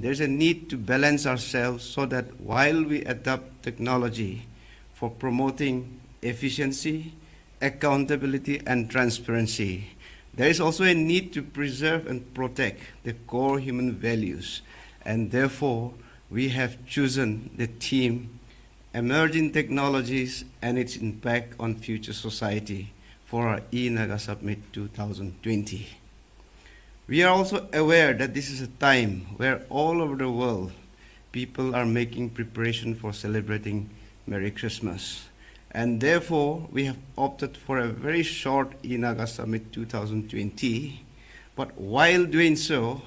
there's a need to balance ourselves so that while we adopt technology for promoting efficiency, accountability, and transparency, there is also a need to preserve and protect the core human values. And therefore, we have chosen the theme Emerging Technologies and its Impact on Future Society for our eNaga Summit 2020. We are also aware that this is a time where all over the world people are making preparation for celebrating Merry Christmas. And therefore, we have opted for a very short eNaga Summit 2020. But while doing so,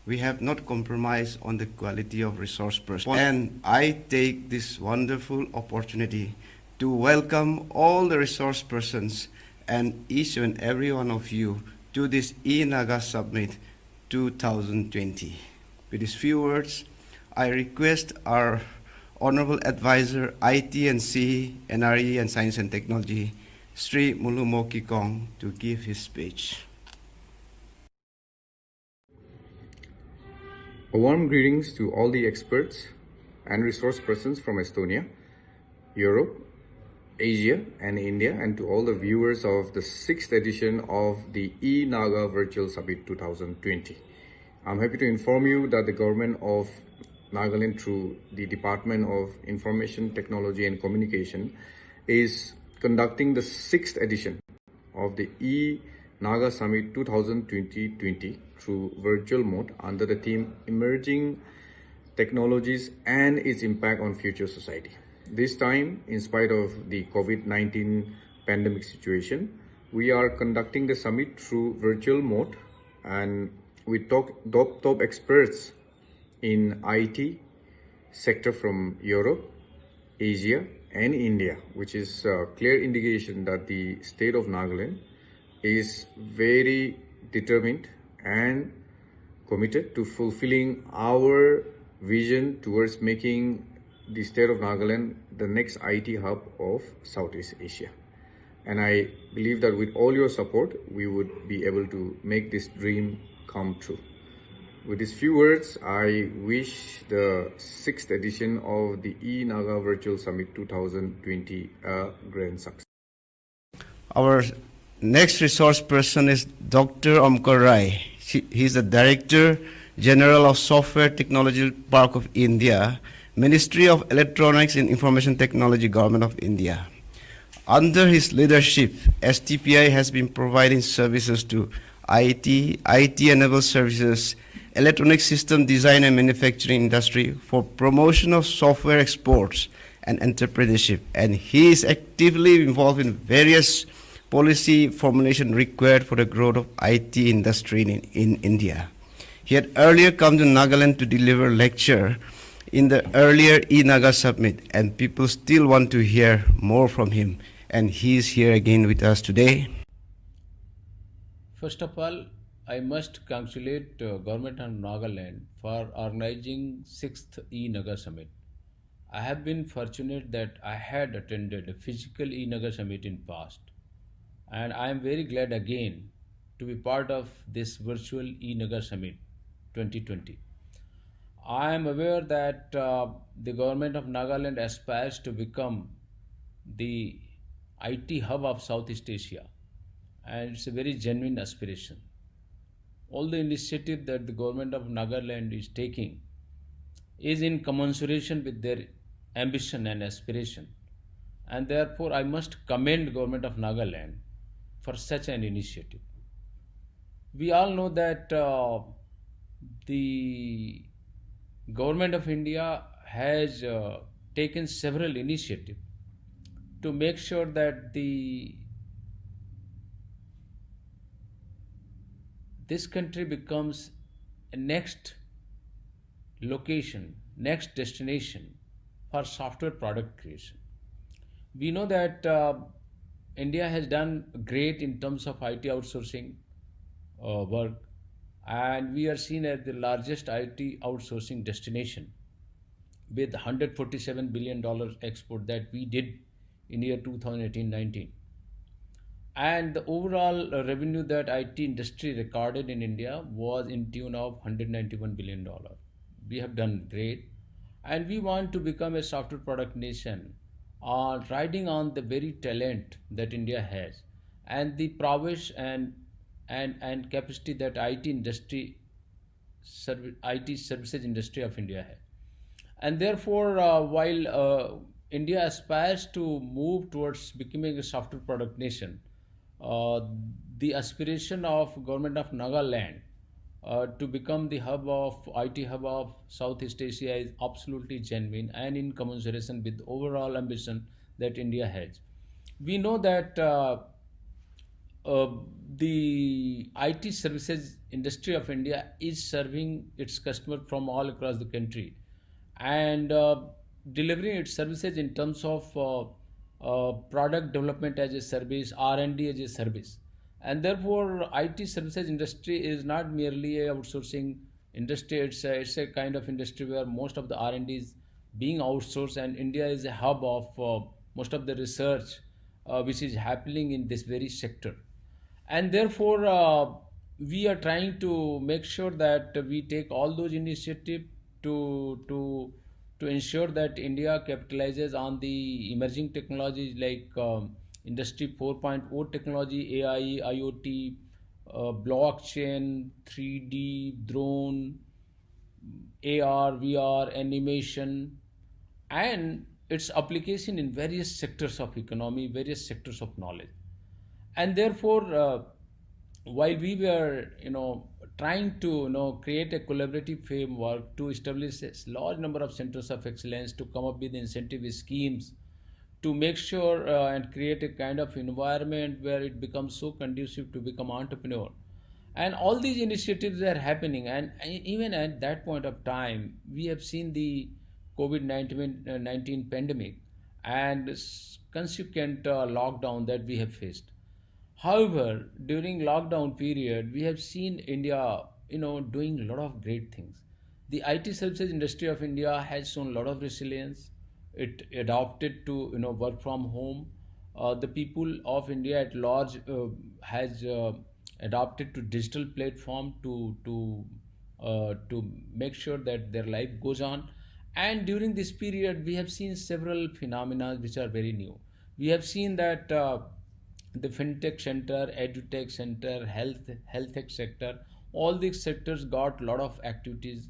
we have not compromised on the quality of resource persons. And I take this wonderful opportunity to welcome all the resource persons and each and every one of you to this eNaga Summit 2020. With these few words, I request our Honorable Advisor, IT and C, NRE and Science and Technology, Sri Mulumo Kikong, to give his speech. A warm greetings to all the experts and resource persons from Estonia, Europe, Asia and India, and to all the viewers of the 6th edition of the eNaga Virtual Summit 2020. I'm happy to inform you that the government of Nagaland through the Department of Information Technology and Communication is conducting the 6th edition of the eNaga Summit 2020 through virtual mode under the theme Emerging Technologies and its Impact on Future Society. This time, in spite of the COVID-19 pandemic situation, we are conducting the summit through virtual mode, and we talk top experts in IT sector from Europe, Asia and India, which is a clear indication that the state of Nagaland is very determined and committed to fulfilling our vision towards making the state of Nagaland the next IT hub of Southeast Asia. And I believe that with all your support, we would be able to make this dream come true. With these few words, I wish the 6th edition of the eNaga Virtual Summit 2020 a grand success. Our next resource person is Dr. Omkar Rai. He's the Director General of Software Technology Park of India, Ministry of Electronics and Information Technology, Government of India. Under his leadership, STPI has been providing services to IT-enabled services, electronic system design and manufacturing industry for promotion of software exports and entrepreneurship. And he is actively involved in various policy formulation required for the growth of IT industry in India. He had earlier come to Nagaland to deliver lecture in the earlier eNaga Summit, and people still want to hear more from him. And he is here again with us today. First of all, I must congratulate Government of Nagaland for organizing 6th eNaga Summit. I have been fortunate that I had attended a physical eNaga Summit in past, and I am very glad again to be part of this virtual eNaga Summit 2020. I am aware that the Government of Nagaland aspires to become the IT hub of Southeast Asia, and it's a very genuine aspiration. All the initiative that the Government of Nagaland is taking is in commensuration with their ambition and aspiration, and therefore I must commend Government of Nagaland for such an initiative. We all know that the Government of India has taken several initiatives to make sure that this country becomes a next location, next destination for software product creation. We know that India has done great in terms of IT outsourcing work, and we are seen as the largest IT outsourcing destination with $147 billion export that we did in year 2018-19. And the overall revenue that IT industry recorded in India was in tune of $191 billion. we have done great, and we want to become a software product nation, riding on the very talent that India has, and the prowess and capacity that IT services industry of India has. And therefore, while India aspires to move towards becoming a software product nation, uh, the aspiration of government of Nagaland to become the hub of IT hub of Southeast Asia is absolutely genuine and in commensuration with overall ambition that India has. We know that uh, the IT services industry of India is serving its customer from all across the country, and delivering its services in terms of product development as a service, R&D as a service. And therefore, IT services industry is not merely a outsourcing industry. It's a kind of industry where most of the R&D is being outsourced, and India is a hub of most of the research which is happening in this very sector. And therefore, we are trying to make sure that we take all those initiatives to to to ensure that India capitalizes on the emerging technologies like Industry 4.0 technology, AI, IoT, blockchain, 3D, drone, AR, VR, animation, and its application in various sectors of economy, various sectors of knowledge. And therefore, while we were trying to create a collaborative framework to establish a large number of centers of excellence, to come up with incentive schemes, to make sure and create a kind of environment where it becomes so conducive to become entrepreneur, and all these initiatives are happening. And even at that point of time, we have seen the COVID-19 pandemic and consequent lockdown that we have faced. However, during lockdown period, we have seen India, doing a lot of great things. The IT services industry of India has shown a lot of resilience. It adopted to, work from home. The people of India at large has adopted to digital platform to make sure that their life goes on. And during this period, we have seen several phenomena which are very new. We have seen that the fintech center, edutech center, health tech sector, all these sectors got a lot of activities,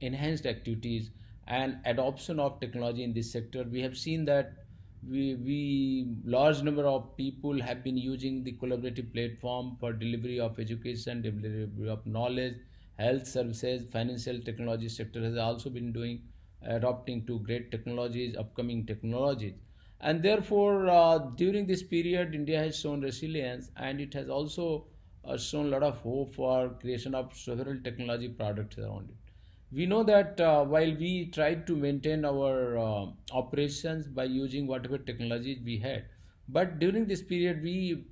enhanced activities, and adoption of technology in this sector. We have seen that we large number of people have been using the collaborative platform for delivery of education, delivery of knowledge, health services, financial technology sector has also been doing, adopting to great technologies, upcoming technologies. And therefore, during this period, India has shown resilience, and it has also shown a lot of hope for creation of several technology products around it. We know that while we tried to maintain our operations by using whatever technologies we had, but during this period we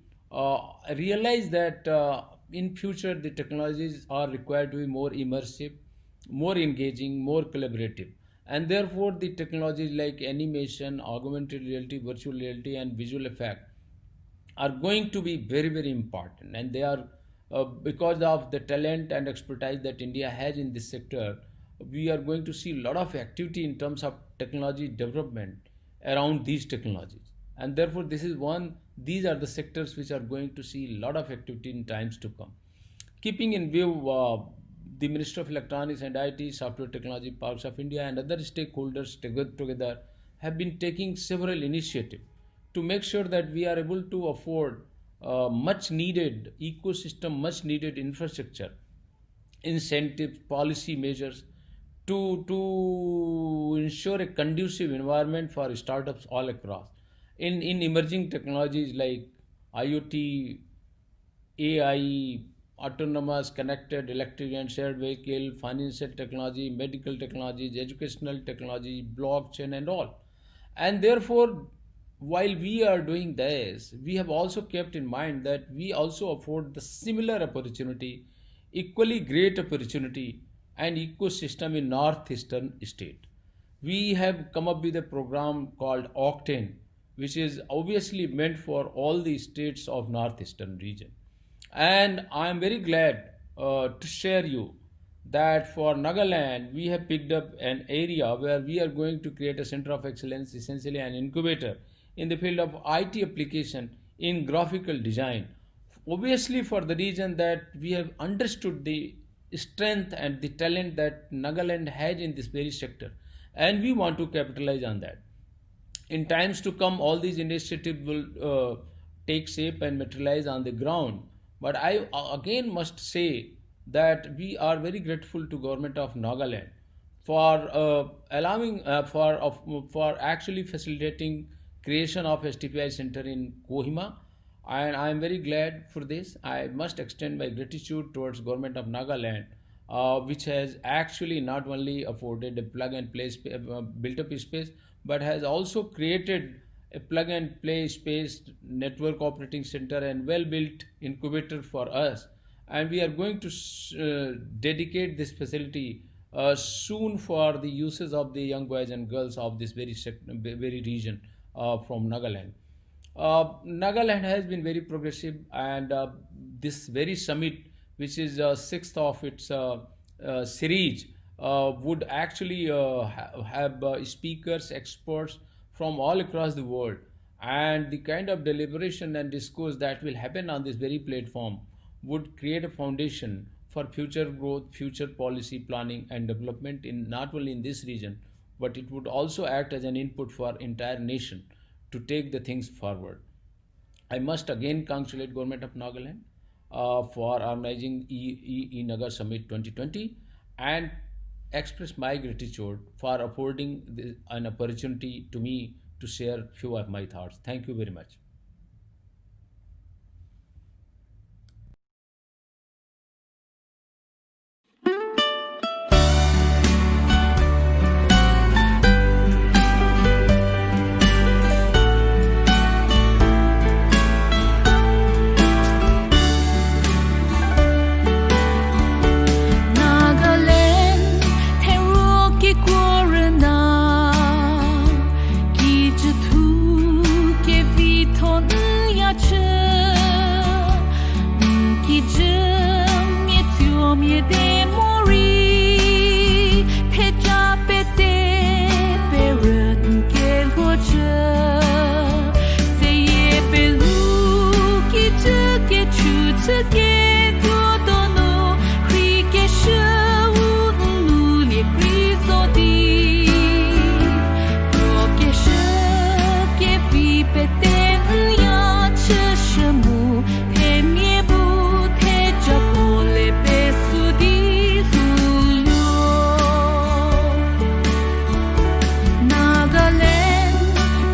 realized that in future the technologies are required to be more immersive, more engaging, more collaborative. And therefore, the technologies like animation, augmented reality, virtual reality, and visual effect are going to be very, very important. And they are, because of the talent and expertise that India has in this sector, we are going to see a lot of activity in terms of technology development around these technologies. And therefore, these are the sectors which are going to see a lot of activity in times to come. Keeping in view the Minister of Electronics and IT, Software Technology Parks of India, and other stakeholders together have been taking several initiatives to make sure that we are able to afford much needed ecosystem, much needed infrastructure, incentives, policy measures to ensure a conducive environment for startups all across. In emerging technologies like IoT, AI, autonomous, connected, electric and shared vehicle, financial technology, medical technologies, educational technology, blockchain, and all. And therefore, while we are doing this, we have also kept in mind that we also afford the similar opportunity, equally great opportunity, and ecosystem in northeastern state. We have come up with a program called Octane, which is obviously meant for all the states of northeastern region. And I am very glad to share you that for Nagaland, we have picked up an area where we are going to create a center of excellence, essentially an incubator in the field of IT application in graphical design. Obviously, for the reason that we have understood the strength and the talent that Nagaland has in this very sector, and we want to capitalize on that. In times to come, all these initiatives will take shape and materialize on the ground. But I again must say that we are very grateful to government of Nagaland for allowing for actually facilitating creation of STPI center in Kohima, and I am very glad for this. I must extend my gratitude towards government of Nagaland, which has actually not only afforded a plug and play built up space, but has also created a plug and play space network operating center and well built incubator for us. And we are going to dedicate this facility soon for the uses of the young boys and girls of this very region from Nagaland. Nagaland has been very progressive, and this very summit, which is sixth of its series, would actually have speakers, experts from all across the world, and the kind of deliberation and discourse that will happen on this very platform would create a foundation for future growth, future policy planning and development in not only in this region, but it would also act as an input for entire nation to take the things forward. I must again congratulate Government of Nagaland for organizing eNaga Summit 2020 and express my gratitude for affording an opportunity to me to share few of my thoughts. Thank you very much. Nagaland, 天若给过人呐，一直土给 vi thon ya che, ki je mie tio mie de mori, pe ja pe de pe ren ke lo che, se ye pe lu ki je ke chu che ke do do no, ri ke she wu lu li pri so di, ro ke she ke vi pe de ya che she mu, pe mie bu te ja po le pe su di lu lo. Nagaland,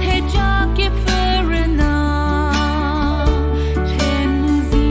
te ja ke feren na, chen zi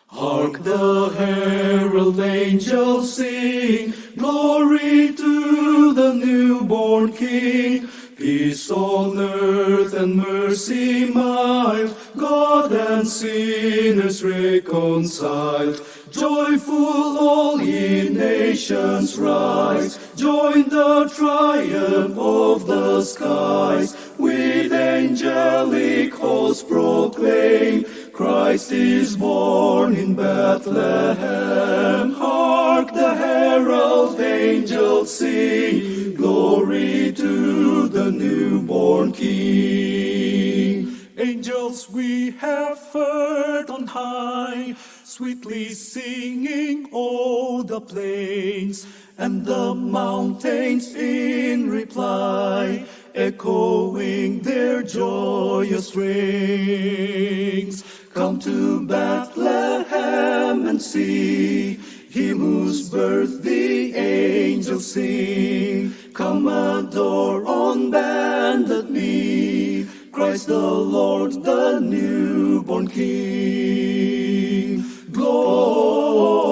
Hark the herald angels sing, glory to the newborn King. Peace on earth and mercy mild, God and sinners reconciled. Joyful all ye nations rise, join the triumph of the skies. With angelic hosts proclaim, Christ is born in Bethlehem. Hark the herald angels sing, glory to the newborn King. Angels we have heard on high, sweetly singing o'er the plains, and the mountains in reply, echoing their joyous strains. Come to Bethlehem and see Him whose birth the angels sing. Come adore on bended knee Christ the Lord, the newborn King. Gloria,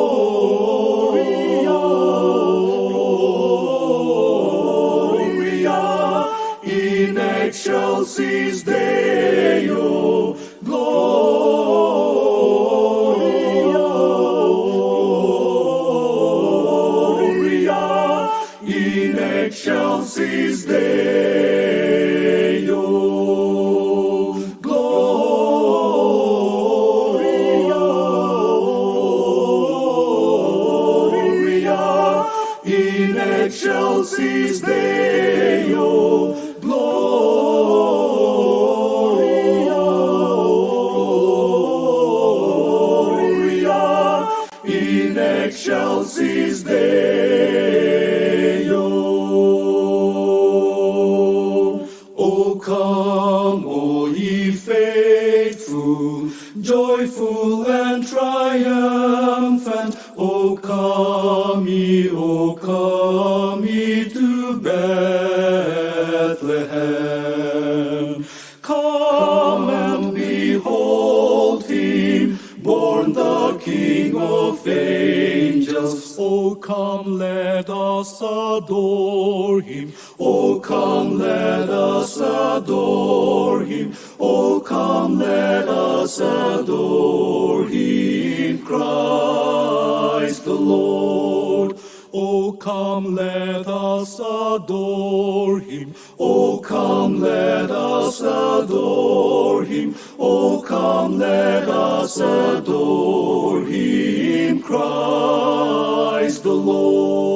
Gloria, in excelsis Deo. Gloria, in excelsis Deo. Gloria, in excelsis Deo. Gloria, in excelsis Deo. O come, O ye faithful, joyful and triumphant. O come ye to Bethlehem. Come and behold Him, born the King of angels. O come, let us adore Him. O come, let us adore Him. O come, let us adore Him, Christ the Lord. O come, let us adore Him. O come, let us adore Him. O come, let us adore Him, Christ the Lord.